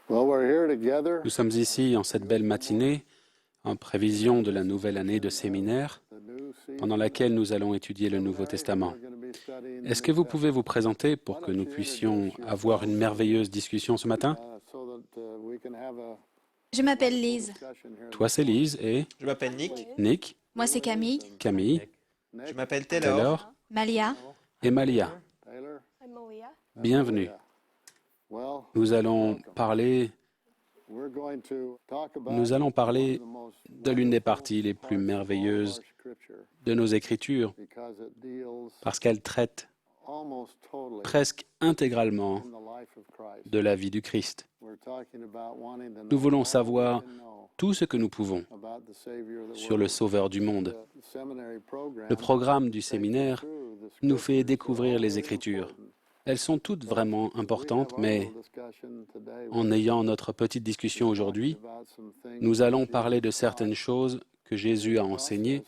Nous sommes ici en cette belle matinée, en prévision de la nouvelle année de séminaire, pendant laquelle nous allons étudier le Nouveau Testament. Est-ce que vous pouvez vous présenter pour que nous puissions avoir une merveilleuse discussion ce matin? Je m'appelle Lise. Toi, c'est Lise et Je m'appelle Nick. Nick, Moi, c'est Camille. Camille, Je m'appelle Taylor. Taylor Malia. et Malia. Bienvenue. Nous allons parler de l'une des parties les plus merveilleuses de nos Écritures, parce qu'elle traite presque intégralement de la vie du Christ. Nous voulons savoir tout ce que nous pouvons sur le Sauveur du monde. Le programme du séminaire nous fait découvrir les Écritures. Elles sont toutes vraiment importantes, mais en ayant notre petite discussion aujourd'hui, nous allons parler de certaines choses que Jésus a enseignées,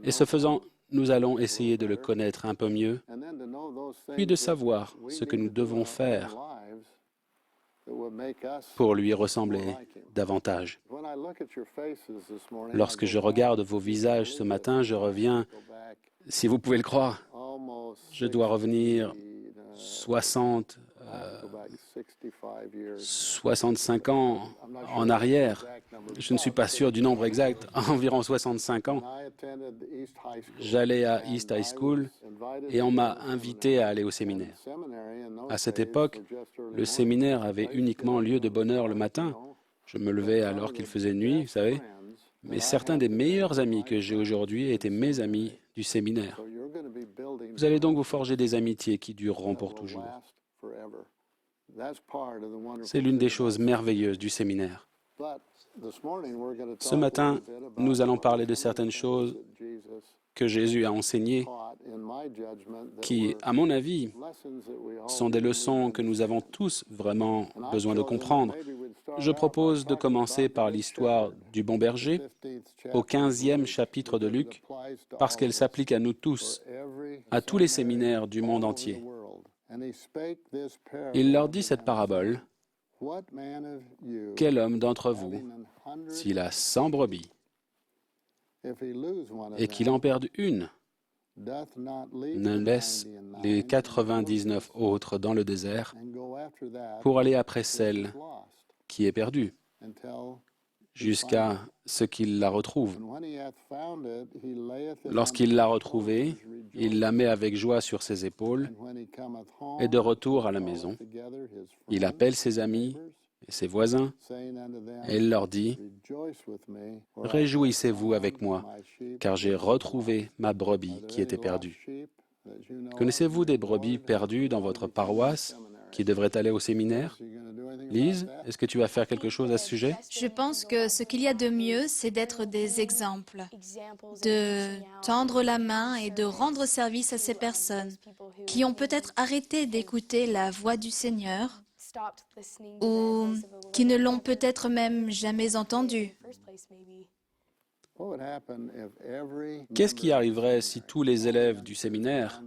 et ce faisant, nous allons essayer de le connaître un peu mieux, puis de savoir ce que nous devons faire pour lui ressembler davantage. Lorsque je regarde vos visages ce matin, je reviens, si vous pouvez le croire, je dois revenir 65 ans en arrière. Je ne suis pas sûr du nombre exact, environ 65 ans. J'allais à East High School et on m'a invité à aller au séminaire. À cette époque, le séminaire avait uniquement lieu de bonne heure le matin. Je me levais alors qu'il faisait nuit, vous savez. Mais certains des meilleurs amis que j'ai aujourd'hui étaient mes amis du séminaire. Vous allez donc vous forger des amitiés qui dureront pour toujours. C'est l'une des choses merveilleuses du séminaire. Ce matin, nous allons parler de certaines choses que Jésus a enseignées qui, à mon avis, sont des leçons que nous avons tous vraiment besoin de comprendre. Je propose de commencer par l'histoire du bon berger au 15e chapitre de Luc, parce qu'elle s'applique à nous tous, à tous les séminaires du monde entier. Il leur dit cette parabole. Quel homme d'entre vous, s'il a 100 brebis et qu'il en perde une, ne laisse les 99 autres dans le désert pour aller après celle qui est perdue, jusqu'à ce qu'il la retrouve. Lorsqu'il l'a retrouvée, il la met avec joie sur ses épaules, et de retour à la maison, il appelle ses amis et ses voisins, et il leur dit, « Réjouissez-vous avec moi, car j'ai retrouvé ma brebis qui était perdue. » Connaissez-vous des brebis perdues dans votre paroisse qui devraient aller au séminaire? Lise, est-ce que tu vas faire quelque chose à ce sujet? Je pense que ce qu'il y a de mieux, c'est d'être des exemples, de tendre la main et de rendre service à ces personnes qui ont peut-être arrêté d'écouter la voix du Seigneur ou qui ne l'ont peut-être même jamais entendue. Qu'est-ce qui arriverait si tous les élèves du séminaire,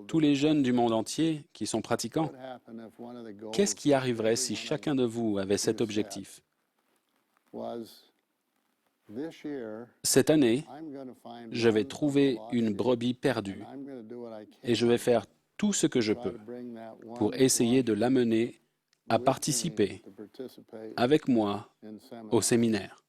tous les jeunes du monde entier qui sont pratiquants, qu'est-ce qui arriverait si chacun de vous avait cet objectif? Cette année, je vais trouver une brebis perdue et je vais faire tout ce que je peux pour essayer de l'amener à participer avec moi au séminaire.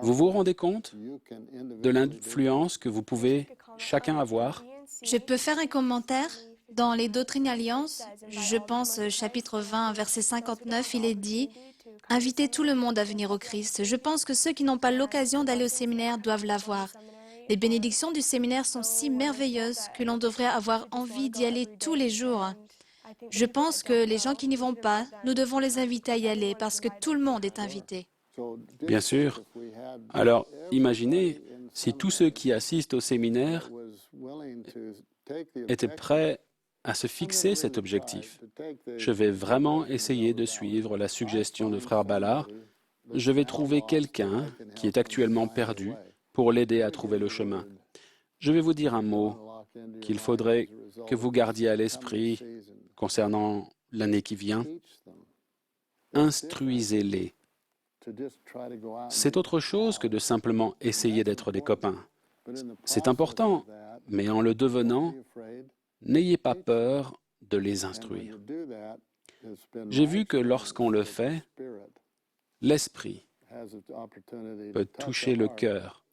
Vous vous rendez compte de l'influence que vous pouvez chacun avoir? Je peux faire un commentaire? Dans les Doctrines et Alliances, je pense chapitre 20, verset 59, il est dit « Invitez tout le monde à venir au Christ ». Je pense que ceux qui n'ont pas l'occasion d'aller au séminaire doivent l'avoir. Les bénédictions du séminaire sont si merveilleuses que l'on devrait avoir envie d'y aller tous les jours. Je pense que les gens qui n'y vont pas, nous devons les inviter à y aller parce que tout le monde est invité. Bien sûr. Alors, imaginez si tous ceux qui assistent au séminaire étaient prêts à se fixer cet objectif. Je vais vraiment essayer de suivre la suggestion de Frère Ballard. Je vais trouver quelqu'un qui est actuellement perdu pour l'aider à trouver le chemin. Je vais vous dire un mot qu'il faudrait que vous gardiez à l'esprit concernant l'année qui vient. instruisez-les. C'est autre chose que de simplement essayer d'être des copains. C'est important, mais en le devenant, n'ayez pas peur de les instruire. J'ai vu que lorsqu'on le fait, l'esprit peut toucher le cœur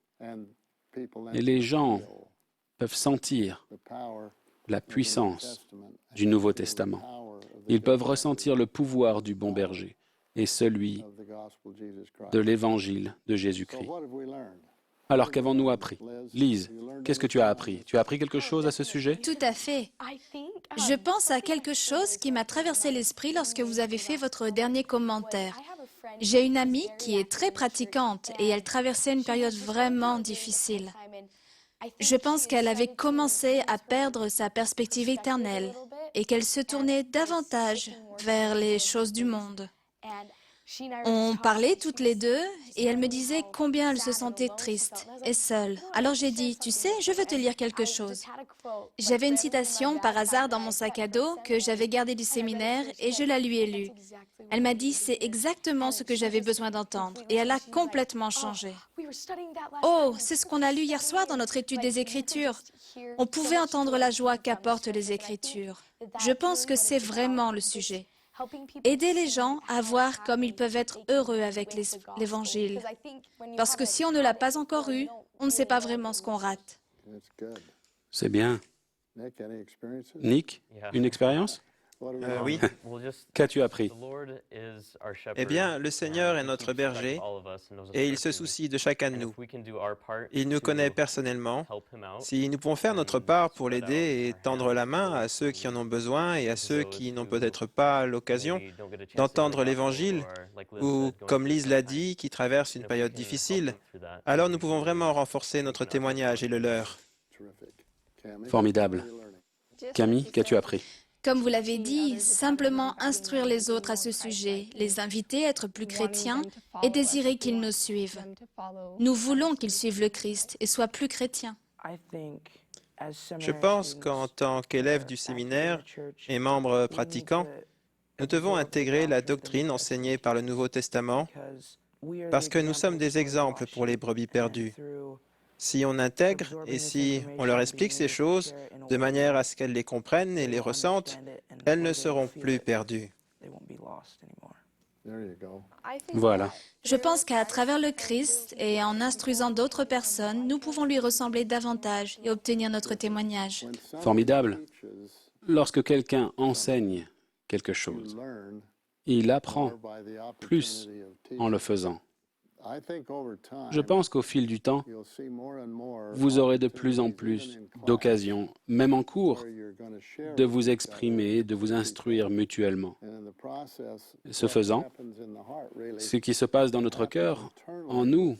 et les gens peuvent sentir la puissance du Nouveau Testament. Ils peuvent ressentir le pouvoir du bon berger et celui de l'Évangile de Jésus-Christ. Alors, qu'avons-nous appris? Lise, qu'est-ce que tu as appris? Tu as appris quelque chose à ce sujet? Tout à fait. Je pense à quelque chose qui m'a traversé l'esprit lorsque vous avez fait votre dernier commentaire. J'ai une amie qui est très pratiquante et elle traversait une période vraiment difficile. Je pense qu'elle avait commencé à perdre sa perspective éternelle et qu'elle se tournait davantage vers les choses du monde. On parlait toutes les deux et elle me disait combien elle se sentait triste et seule. Alors j'ai dit, tu sais, je veux te lire quelque chose. J'avais une citation par hasard dans mon sac à dos que j'avais gardée du séminaire et je la lui ai lue. Elle m'a dit, c'est exactement ce que j'avais besoin d'entendre et elle a complètement changé. Oh, c'est ce qu'on a lu hier soir dans notre étude des Écritures. On pouvait entendre la joie qu'apportent les Écritures. Je pense que c'est vraiment le sujet. Aider les gens à voir comme ils peuvent être heureux avec l'Évangile. Parce que si on ne l'a pas encore eu, on ne sait pas vraiment ce qu'on rate. C'est bien. Nick, une expérience? Oui. Qu'as-tu appris? Eh bien, le Seigneur est notre berger et il se soucie de chacun de nous. Il nous connaît personnellement. Si nous pouvons faire notre part pour l'aider et tendre la main à ceux qui en ont besoin et à ceux qui n'ont peut-être pas l'occasion d'entendre l'Évangile ou, comme Lise l'a dit, qui traversent une période difficile, alors nous pouvons vraiment renforcer notre témoignage et le leur. Formidable. Camille, qu'as-tu appris? Comme vous l'avez dit, simplement instruire les autres à ce sujet, les inviter à être plus chrétiens et désirer qu'ils nous suivent. Nous voulons qu'ils suivent le Christ et soient plus chrétiens. Je pense qu'en tant qu'élève du séminaire et membre pratiquant, nous devons intégrer la doctrine enseignée par le Nouveau Testament parce que nous sommes des exemples pour les brebis perdues. Si on intègre et si on leur explique ces choses de manière à ce qu'elles les comprennent et les ressentent, elles ne seront plus perdues. Voilà. Je pense qu'à travers le Christ et en instruisant d'autres personnes, nous pouvons lui ressembler davantage et obtenir notre témoignage. Formidable. Lorsque quelqu'un enseigne quelque chose, il apprend plus en le faisant. Je pense qu'au fil du temps, vous aurez de plus en plus d'occasions, même en cours, de vous exprimer, de vous instruire mutuellement. Ce faisant, ce qui se passe dans notre cœur, en nous,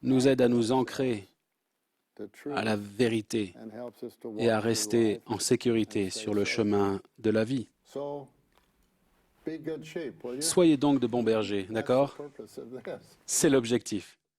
nous aide à nous ancrer à la vérité et à rester en sécurité sur le chemin de la vie. Soyez donc de bons bergers, d'accord? C'est l'objectif.